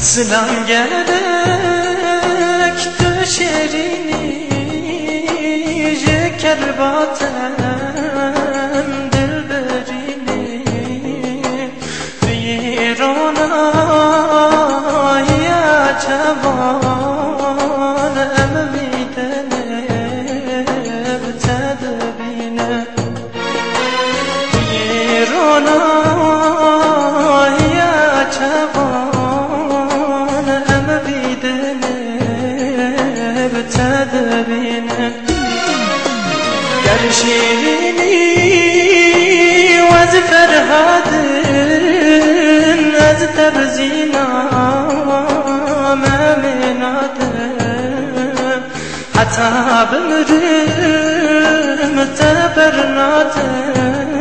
Sılam gerek düşerini Jeker batem dilberini Firona ya çavan emvidene Btedbine Firona ya çavan تدبينا قرشيني وزفر هادن أزتر زينا ما منادن حتى بمرم تبرنادن